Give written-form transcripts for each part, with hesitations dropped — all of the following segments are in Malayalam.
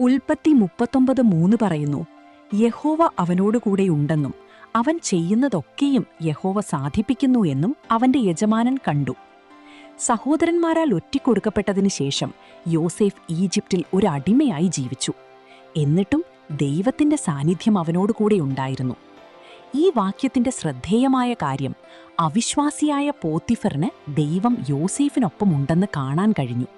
ഉൽപ്പത്തി 39:3 പറയുന്നു, യഹോവ അവനോടുകൂടെയുണ്ടെന്നും അവൻ ചെയ്യുന്നതൊക്കെയും യഹോവ സാധിപ്പിക്കുന്നു എന്നും അവന്റെ യജമാനൻ കണ്ടു. സഹോദരന്മാരാൽ ഒറ്റിക്കൊടുക്കപ്പെട്ടതിനു ശേഷം യോസേഫ് ഈജിപ്തിൽ ഒരു അടിമയായി ജീവിച്ചു. എന്നിട്ടും ദൈവത്തിന്റെ സാന്നിധ്യം അവനോടുകൂടെയുണ്ടായിരുന്നു. ഈ വാക്യത്തിന്റെ ശ്രദ്ധേയമായ കാര്യം, അവിശ്വാസിയായ പോത്തിഫറിന് ദൈവം യോസേഫിനൊപ്പമുണ്ടെന്ന് കാണാൻ കഴിഞ്ഞു.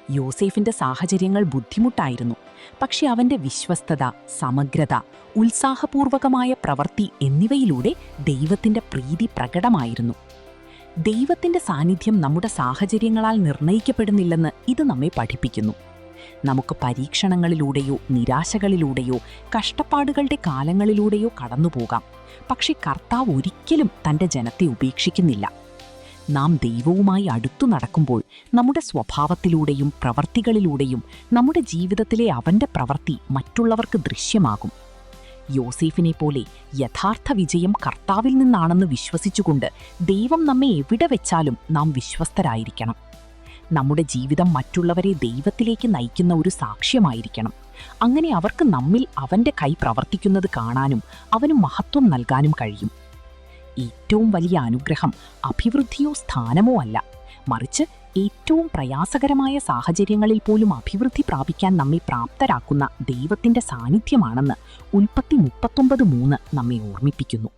യോസേഫിന്റെ സാഹചര്യങ്ങൾ ബുദ്ധിമുട്ടായിരുന്നു. പക്ഷെ അവന്റെ വിശ്വസ്തത, സമഗ്രത, ഉത്സാഹപൂർവകമായ പ്രവൃത്തി എന്നിവയിലൂടെ ദൈവത്തിന്റെ പ്രീതി പ്രകടമായിരുന്നു. ദൈവത്തിന്റെ സാന്നിധ്യം നമ്മുടെ സാഹചര്യങ്ങളാൽ നിർണയിക്കപ്പെടുന്നില്ലെന്ന് ഇത് നമ്മെ പഠിപ്പിക്കുന്നു. നമുക്ക് പരീക്ഷണങ്ങളിലൂടെയോ നിരാശകളിലൂടെയോ കഷ്ടപ്പാടുകളുടെ കാലങ്ങളിലൂടെയോ കടന്നുപോകാം. പക്ഷെ കർത്താവ് ഒരിക്കലും തന്റെ ജനത്തെ ഉപേക്ഷിക്കുന്നില്ല. നാം ദൈവവുമായി അടുത്തു നടക്കുമ്പോൾ നമ്മുടെ സ്വഭാവത്തിലൂടെയും പ്രവൃത്തികളിലൂടെയും നമ്മുടെ ജീവിതത്തിലെ അവന്റെ പ്രവൃത്തി മറ്റുള്ളവർക്ക് ദൃശ്യമാകും. യോസേഫിനെ പോലെ യഥാർത്ഥ വിജയം കർത്താവിൽ നിന്നാണെന്ന് വിശ്വസിച്ചുകൊണ്ട് ദൈവം നമ്മെ എവിടെ വെച്ചാലും നാം വിശ്വസ്തരായിരിക്കണം. നമ്മുടെ ജീവിതം മറ്റുള്ളവരെ ദൈവത്തിലേക്ക് നയിക്കുന്ന ഒരു സാക്ഷ്യമായിരിക്കണം. അങ്ങനെ അവർക്ക് നമ്മിൽ അവന്റെ കൈ പ്രവർത്തിക്കുന്നത് കാണാനും അവന് മഹത്വം നൽകാനും കഴിയും. ഏറ്റവും വലിയ അനുഗ്രഹം അഭിവൃദ്ധിയോ സ്ഥാനമോ അല്ല, മറിച്ച് ഏറ്റവും പ്രയാസകരമായ സാഹചര്യങ്ങളിൽ പോലും അഭിവൃദ്ധി പ്രാപിക്കാൻ നമ്മെ പ്രാപ്തരാക്കുന്ന ദൈവത്തിന്റെ സാന്നിധ്യമാണെന്ന് ഉൽപ്പത്തി 39:3 നമ്മെ ഓർമ്മിപ്പിക്കുന്നു.